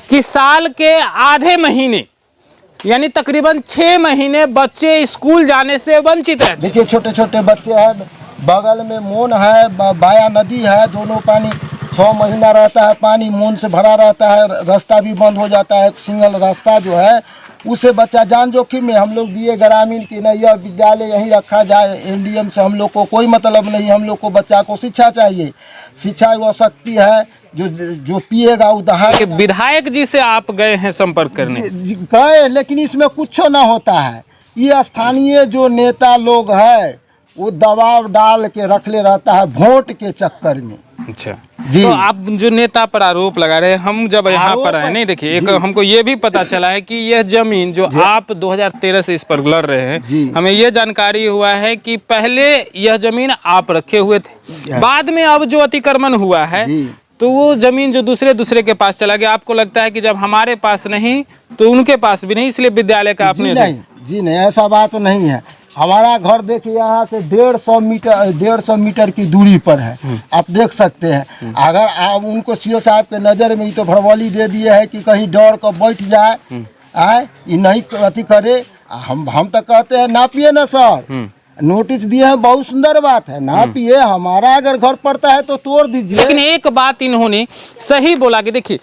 कि साल के आधे महीने यानी तकरीबन 6 महीने बच्चे स्कूल जाने से वंचित हैं। देखिए छोटे छोटे बच्चे हैं, बगल में मोन है, बाया नदी है, दोनों पानी 6 महीना रहता है, पानी मोन से भरा रहता है, रास्ता भी बंद हो जाता है। सिंगल रास्ता जो है उससे बच्चा जान जोखिम में। हम लोग दिए ग्रामीण की नहीं, यह विद्यालय यहीं रखा जाए, एनडीएम से हम लोग को कोई मतलब नहीं। हम लोग को बच्चा को शिक्षा चाहिए, शिक्षा वो शक्ति है जो पिएगा उदाहरण। विधायक जी से आप गए हैं संपर्क करने? गए, लेकिन इसमें कुछ ना होता है। ये स्थानीय जो नेता लोग है वो दबाव डाल के रख ले रहता है वोट के चक्कर में। अच्छा जी। तो आप जो नेता पर आरोप लगा रहे हैं, हम जब यहाँ पर आए, नहीं देखिए, एक हमको ये भी पता चला है कि यह जमीन जो आप 2013 से इस पर लड़ रहे हैं, हमें ये जानकारी हुआ है कि पहले यह जमीन आप रखे हुए थे, बाद में अब जो अतिक्रमण हुआ है तो वो जमीन जो दूसरे के पास चला गया। आपको लगता है कि जब हमारे पास नहीं तो उनके पास भी नहीं, इसलिए विद्यालय का आपने? जी नहीं, ऐसा बात नहीं है। हमारा घर देखिए यहाँ से 150 मीटर की दूरी पर है, आप देख सकते हैं। अगर आप उनको सीओ साहब के नज़र में ही तो भड़वली दे दिए है कि कहीं डर कर बैठ जाए, ये नहीं अति करे। हम तो कहते हैं नापिए ना सर, नोटिस दिए हैं, बहुत सुंदर बात है, नापिए। हमारा अगर घर पड़ता है तो तोड़ दीजिए। लेकिन एक बात इन्होंने सही बोला कि देखिए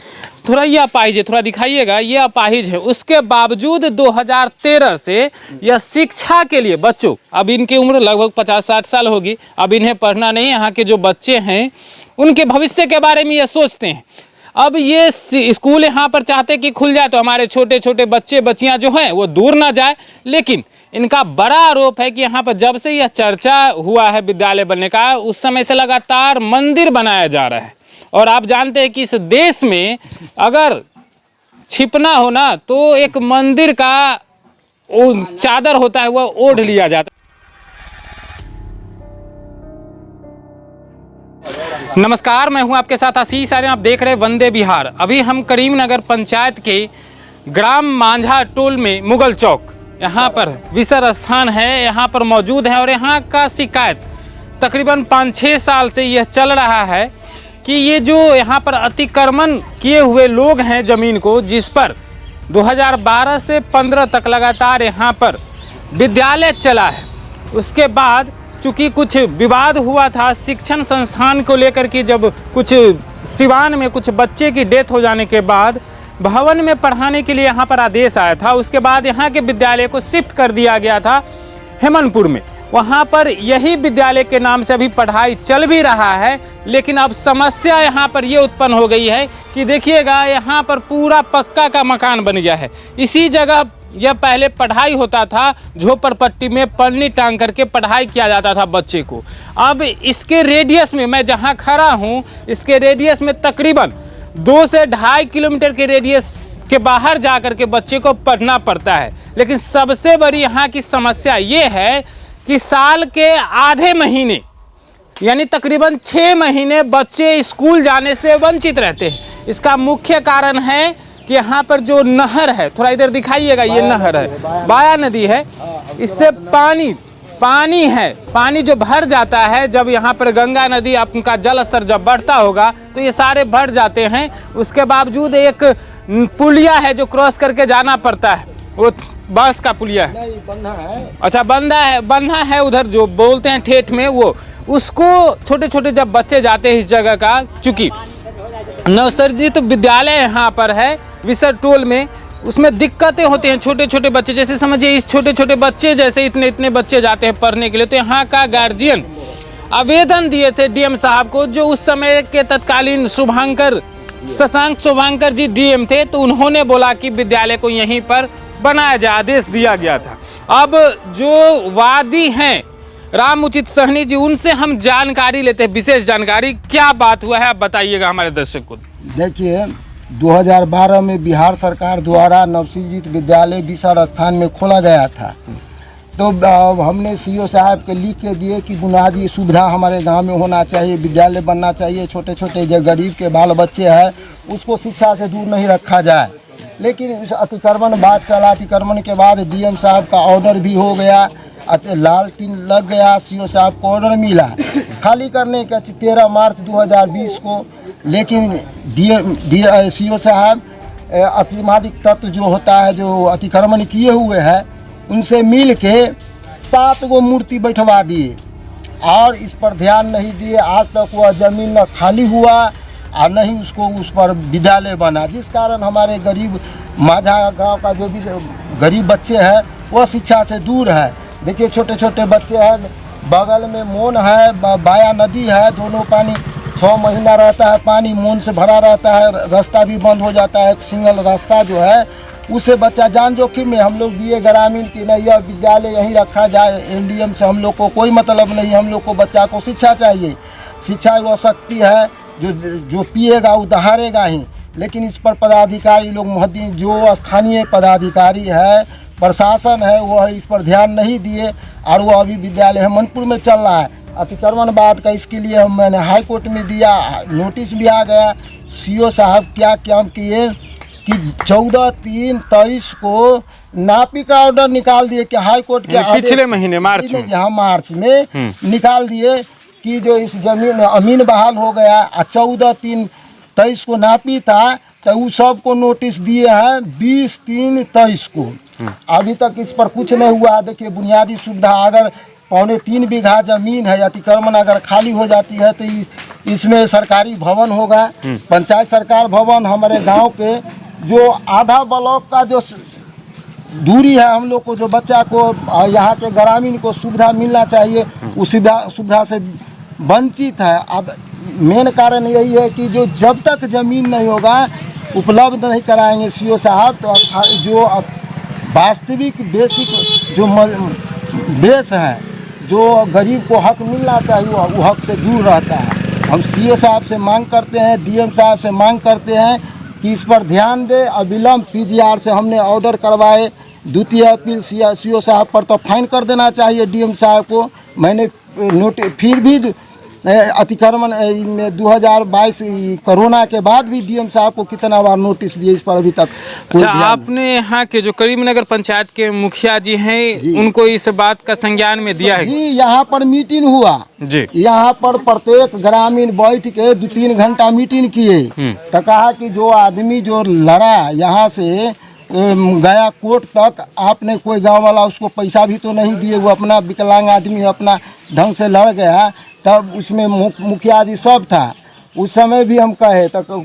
थोड़ा ये अपाहिज है, थोड़ा दिखाइएगा, ये अपाहिज है, उसके बावजूद 2013 से यह शिक्षा के लिए बच्चों, अब इनकी उम्र लगभग 50-60 साल होगी, अब इन्हें पढ़ना नहीं, यहाँ के जो बच्चे हैं उनके भविष्य के बारे में ये सोचते हैं। अब ये स्कूल यहाँ पर चाहते कि खुल जाए तो हमारे छोटे छोटे बच्चे बच्चियाँ जो हैं वो दूर ना जाए। लेकिन इनका बड़ा आरोप है कि यहाँ पर जब से यह चर्चा हुआ है विद्यालय बनने का, उस समय से लगातार मंदिर बनाया जा रहा है। और आप जानते हैं कि इस देश में अगर छिपना हो ना तो एक मंदिर का चादर होता है वह ओढ़ लिया जाता है। नमस्कार, मैं हूं आपके साथ आशीष आर्यन, आप देख रहे हैं वंदे बिहार। अभी हम करीमनगर पंचायत के ग्राम मांझा टोल में मुगल चौक, यहाँ पर विसर स्थान है, यहाँ पर मौजूद है। और यहाँ का शिकायत तकरीबन 5-6 साल से यह चल रहा है कि ये जो यहाँ पर अतिक्रमण किए हुए लोग हैं ज़मीन को, जिस पर 2012 से 15 तक लगातार यहाँ पर विद्यालय चला है। उसके बाद चूँकि कुछ विवाद हुआ था शिक्षण संस्थान को लेकर कि जब कुछ सिवान में कुछ बच्चे की डेथ हो जाने के बाद भवन में पढ़ाने के लिए यहाँ पर आदेश आया था। उसके बाद यहाँ के विद्यालय को शिफ्ट कर दिया गया था हेमनपुर में। वहाँ पर यही विद्यालय के नाम से अभी पढ़ाई चल भी रहा है। लेकिन अब समस्या यहाँ पर ये उत्पन्न हो गई है कि देखिएगा यहाँ पर पूरा पक्का का मकान बन गया है। इसी जगह यह पहले पढ़ाई होता था, झोपड़पट्टी में पन्नी टांग करके पढ़ाई किया जाता था बच्चे को। अब इसके रेडियस में, मैं जहाँ खड़ा हूँ, इसके रेडियस में तकरीबन 2 से 2.5 किलोमीटर के रेडियस के बाहर जा कर के बच्चे को पढ़ना पड़ता है। लेकिन सबसे बड़ी यहाँ की समस्या ये है कि साल के आधे महीने यानी तकरीबन 6 महीने बच्चे स्कूल जाने से वंचित रहते हैं। इसका मुख्य कारण है कि यहाँ पर जो नहर है, थोड़ा इधर दिखाइएगा, ये नहर है, बाया नदी है, इससे पानी है, पानी जो भर जाता है। जब यहाँ पर गंगा नदी आपका जल स्तर जब बढ़ता होगा तो ये सारे भर जाते हैं। उसके बावजूद एक पुलिया है जो क्रॉस करके जाना पड़ता है, वो बांस का पुलिया है, बंधा है। अच्छा, बंधा है उधर जो बोलते हैं ठेठ में, वो उसको छोटे छोटे जब बच्चे जाते हैं इस जगह का, चूँकि नवसर्जित विद्यालय यहाँ पर है विसर टोल में, उसमें दिक्कतें होती हैं। छोटे छोटे बच्चे, जैसे समझिए इस छोटे छोटे बच्चे जैसे इतने बच्चे जाते हैं पढ़ने के लिए। तो यहाँ का गार्जियन आवेदन दिए थे डीएम साहब को, जो उस समय के तत्कालीन शशांक शुभांकर जी डीएम थे। तो उन्होंने बोला कि विद्यालय को यहीं पर बनाया जाए, आदेश दिया गया था। अब जो वादी हैं राम उचित सहनी जी, उनसे हम जानकारी लेते हैं, विशेष जानकारी। क्या बात हुआ है आप बताइएगा हमारे दर्शक को। देखिए 2012 में बिहार सरकार द्वारा नवसृजित विद्यालय विसर स्थान में खोला गया था। तो हमने सीओ साहब के लिख के दिए कि बुनियादी सुविधा हमारे गांव में होना चाहिए, विद्यालय बनना चाहिए, छोटे छोटे जो गरीब के बाल बच्चे हैं उसको शिक्षा से दूर नहीं रखा जाए। लेकिन उस अतिक्रमण बात चला, अतिक्रमण के बाद डीएम साहब का ऑर्डर भी हो गया, लाल टीन लग गया, सीओ साहब को ऑर्डर मिला खाली करने का 13 मार्च 2020 को। लेकिन सीओ साहब अतिमादिक तत्व जो होता है, जो अतिक्रमण किए हुए हैं, उनसे मिल के 7 गो मूर्ति बैठवा दिए और इस पर ध्यान नहीं दिए। आज तक वह ज़मीन न खाली हुआ और न ही उसको उस पर विद्यालय बना, जिस कारण हमारे गरीब माझा गांव का जो भी गरीब बच्चे हैं वह शिक्षा से दूर है। देखिए छोटे छोटे बच्चे हैं, बगल में मोन है, बाया नदी है, दोनों पानी 6 महीना रहता है, पानी मोन से भरा रहता है, रास्ता भी बंद हो जाता है। एक सिंगल रास्ता जो है उससे बच्चा जान जोखिम में। हम लोग दिए ग्रामीण की नहीं, यह विद्यालय यहीं रखा जाए, एनडीएम से हम लोग को कोई मतलब नहीं, हम लोग को बच्चा को शिक्षा चाहिए। शिक्षा वो शक्ति है जो पिएगा वो दहाड़ेगा ही। लेकिन इस पर पदाधिकारी लोग जो स्थानीय पदाधिकारी है, प्रशासन है, वह इस पर ध्यान नहीं दिए और वो अभी विद्यालय हेमंतपुर में चल रहा है अतिक्रमण बाद का। इसके लिए मैंने हाई कोर्ट में दिया, नोटिस भी आ गया। सीओ साहब क्या काम किए कि 14/3/23 को नापी का ऑर्डर निकाल दिए कि हाई कोर्ट के पिछले महीने मार्च में, यहाँ मार्च में निकाल दिए कि जो इस जमीन अमीन बहाल हो गया। 14/3/23 को नापी था तो वो सबको नोटिस दिए हैं 20/3/23 को। अभी तक इस पर कुछ नहीं हुआ। देखिए बुनियादी सुविधा, अगर 3.25 बीघा जमीन है, अतिक्रमण अगर खाली हो जाती है तो इसमें सरकारी भवन होगा, पंचायत सरकार भवन। हमारे गांव के जो आधा ब्लॉक का जो दूरी है, हम लोग को जो बच्चा को यहाँ के ग्रामीण को सुविधा मिलना चाहिए, उस सुविधा से वंचित है। मेन कारण यही है कि जब तक ज़मीन नहीं होगा, उपलब्ध नहीं कराएंगे सीओ साहब, तो जो वास्तविक बेसिक जो बेस है, जो गरीब को हक मिलना चाहिए, वो हक से दूर रहता है। हम सीओ साहब से मांग करते हैं, डीएम साहब से मांग करते हैं कि इस पर ध्यान दे। अविलंब पीजीआर से हमने ऑर्डर करवाए, द्वितीय अपील सीओ साहब पर तो फाइन कर देना चाहिए डीएम साहब को। मैंने फिर भी अतिक्रमण में 2022 कोरोना के बाद भी डीएम साहब को कितना बार नोटिस दिए, इस पर अभी तक अच्छा, आपने यहाँ के जो करीमनगर पंचायत के मुखिया जी हैं, उनको इस बात का संज्ञान में दिया है? जी, यहाँ पर मीटिंग हुआ जी, यहाँ पर प्रत्येक ग्रामीण बैठ के 2-3 घंटा मीटिंग किए। तो कहा कि जो आदमी जो लड़ा यहाँ से गया कोर्ट तक, आपने कोई गांव वाला उसको पैसा भी तो नहीं दिए, वो अपना विकलांग आदमी अपना ढंग से लड़ गया। तब उसमें मुखिया जी सब था। उस समय भी हम कहे तो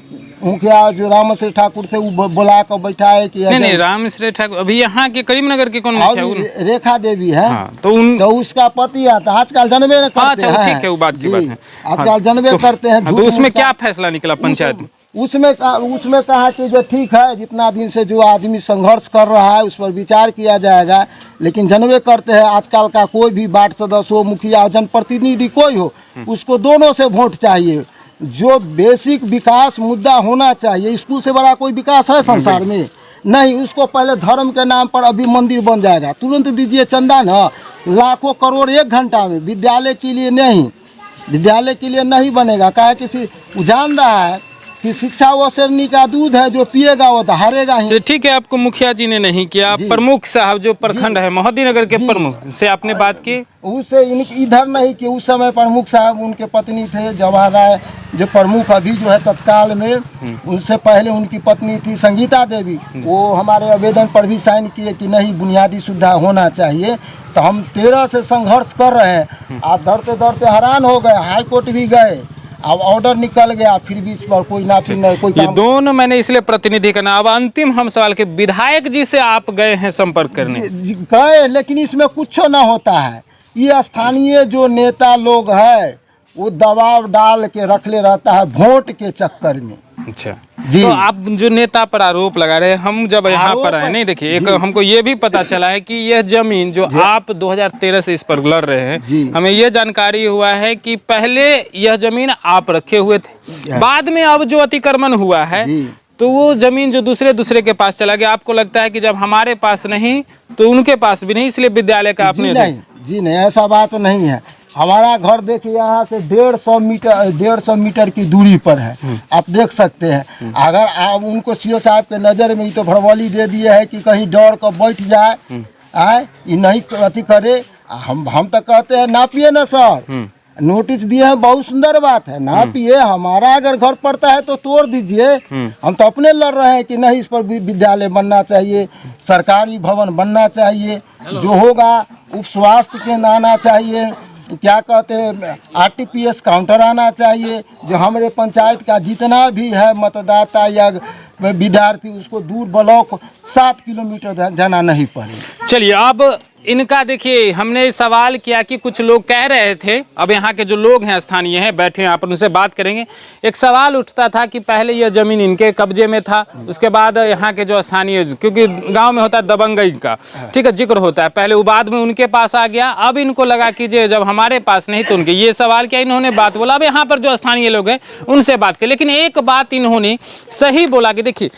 मुखिया जो रामश्री ठाकुर थे वो बुला कर बैठाए कि नहीं रामश्री ठाकुर अभी यहाँ के करीमनगर के कौन मुखिया? रेखा देवी है। हाँ, तो उसका पति आता, आजकल जनबे करते हैं। ठीक है, वो बात की बात है, आजकल जनबे करते हैं। तो उसमें क्या फैसला निकला पंचायत में? उसमें कहा कि जो ठीक है, जितना दिन से जो आदमी संघर्ष कर रहा है उस पर विचार किया जाएगा। लेकिन जनबे करते हैं आजकल का कोई भी वार्ड सदस्य हो, मुखिया, जनप्रतिनिधि कोई हो, उसको दोनों से वोट चाहिए। जो बेसिक विकास मुद्दा होना चाहिए, स्कूल से बड़ा कोई विकास है संसार में नहीं। उसको पहले धर्म के नाम पर अभी मंदिर बन जाएगा, तुरंत दीजिए चंदा न, लाखों करोड़ 1 घंटा में। विद्यालय के लिए नहीं, विद्यालय के लिए नहीं बनेगा। कहा किसी जान रहा है कि शिक्षा वो शेरनी का दूध है, जो पिएगा वो तो हारेगा ही। ठीक है, आपको मुखिया जी ने नहीं किया, प्रमुख साहब जो प्रखंड है मोहद्दीनगर के प्रमुख से आपने बात की? उससे इधर नहीं कि उस समय प्रमुख साहब उनके पत्नी थे जवाहर राय, जो प्रमुख अभी जो है तत्काल में, उनसे पहले उनकी पत्नी थी संगीता देवी। वो हमारे आवेदन पर भी साइन किए कि नहीं, बुनियादी सुविधा होना चाहिए। तो हम 13 से संघर्ष कर रहे हैं। आज दौड़ते दौड़ते हैरान हो गए, हाई कोर्ट भी गए, अब ऑर्डर निकल गया, फिर भी इस पर कोई नापी नहीं, कोई काम। ये दोनों मैंने इसलिए प्रतिनिधि करना। अब अंतिम हम सवाल के, विधायक जी से आप गए हैं संपर्क करने? गए, लेकिन इसमें कुछ ना होता है। ये स्थानीय जो नेता लोग है वो दबाव डाल के रख ले रहता है वोट के चक्कर में। अच्छा जी, तो आप जो नेता पर आरोप लगा रहे हैं, हम जब यहाँ पर आए, नहीं देखिए, एक हमको ये भी पता चला है कि यह जमीन जो आप 2013 से इस पर लड़ रहे हैं, हमें यह जानकारी हुआ है कि पहले यह जमीन आप रखे हुए थे, बाद में अब जो अतिक्रमण हुआ है तो वो जमीन जो दूसरे के पास चला गया। आपको लगता है कि जब हमारे पास नहीं तो उनके पास भी नहीं, इसलिए विद्यालय का आपने? जी नहीं, ऐसा बात नहीं है। हमारा घर देखिए यहाँ से 150 मीटर की दूरी पर है, आप देख सकते हैं। अगर आप उनको सीओ साहब के नज़र में तो भड़बली दे दिए है कि कहीं डर कर बैठ जाए, ये नहीं अति करे। हम तो कहते हैं नापिए ना सर, नोटिस दिए हैं, बहुत सुंदर बात है ना पिए। हमारा अगर घर पड़ता है तो तोड़ दीजिए। हम तो अपने लड़ रहे हैं कि नहीं, इस पर विद्यालय बनना चाहिए, सरकारी भवन बनना चाहिए, जो होगा उप स्वास्थ्य केंद्र आना चाहिए, क्या कहते हैं आरटीपीएस काउंटर आना चाहिए, जो हमारे पंचायत का जितना भी है मतदाता या विद्यार्थी उसको दूर ब्लॉक 7 किलोमीटर जाना नहीं पड़े। चलिए अब इनका देखिए, हमने सवाल किया कि कुछ लोग कह रहे थे, अब यहाँ के जो लोग हैं स्थानीय हैं बैठे हैं, आप उनसे बात करेंगे। एक सवाल उठता था कि पहले यह जमीन इनके कब्जे में था, उसके बाद यहाँ के जो स्थानीय, क्योंकि गांव में होता है दबंगई का, ठीक है, जिक्र होता है, पहले वो बाद में उनके पास आ गया, अब इनको लगा कि जब हमारे पास नहीं तो उनके, ये सवाल किया, इन्होंने बात बोला। अब यहाँ पर जो स्थानीय लोग हैं उनसे बात करें, लेकिन एक बात इन्होंने सही बोला कि देखिए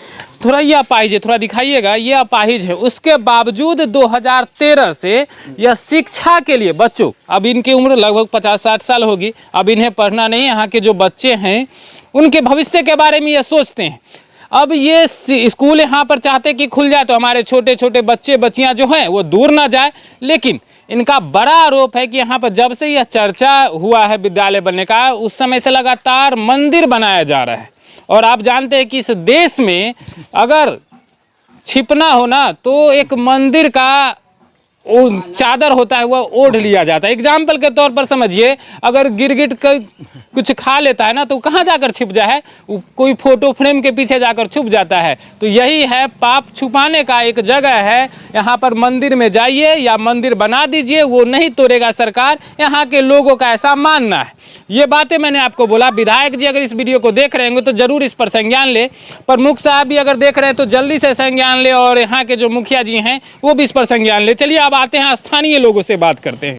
थोड़ा ये अपाहिज है, थोड़ा दिखाइएगा, ये अपाहिज है, उसके बावजूद 2013 से यह शिक्षा के लिए बच्चों, अब इनकी उम्र लगभग 50-60 साल होगी, अब इन्हें पढ़ना नहीं, यहाँ के जो बच्चे हैं उनके भविष्य के बारे में ये सोचते हैं। अब ये स्कूल यहाँ पर चाहते कि खुल जाए तो हमारे छोटे छोटे बच्चे बच्चियाँ जो हैं वो दूर ना जाए, लेकिन इनका बड़ा आरोप है कि यहाँ पर जब से यह चर्चा हुआ है विद्यालय बनने का, उस समय से लगातार मंदिर बनाया जा रहा है। और आप जानते हैं कि इस देश में अगर छिपना हो ना तो एक मंदिर का चादर होता है वह ओढ़ लिया जाता है। एग्जाम्पल के तौर पर समझिए, अगर गिरगिट कुछ खा लेता है ना तो कहाँ जाकर छिप जाए, कोई फोटो फ्रेम के पीछे जाकर छुप जाता है। तो यही है, पाप छुपाने का एक जगह है। यहाँ पर मंदिर में जाइए या मंदिर बना दीजिए, वो नहीं तोड़ेगा सरकार, यहाँ के लोगों का ऐसा मानना है। ये बातें मैंने आपको बोला। विधायक जी अगर इस वीडियो को देख रहे होंगे तो जरूर इस पर संज्ञान ले, प्रमुख साहब भी अगर देख रहे हैं तो जल्दी से संज्ञान ले, और यहाँ के जो मुखिया जी हैं वो भी इस पर संज्ञान ले। चलिए अब आते हैं स्थानीय लोगों से बात करते हैं।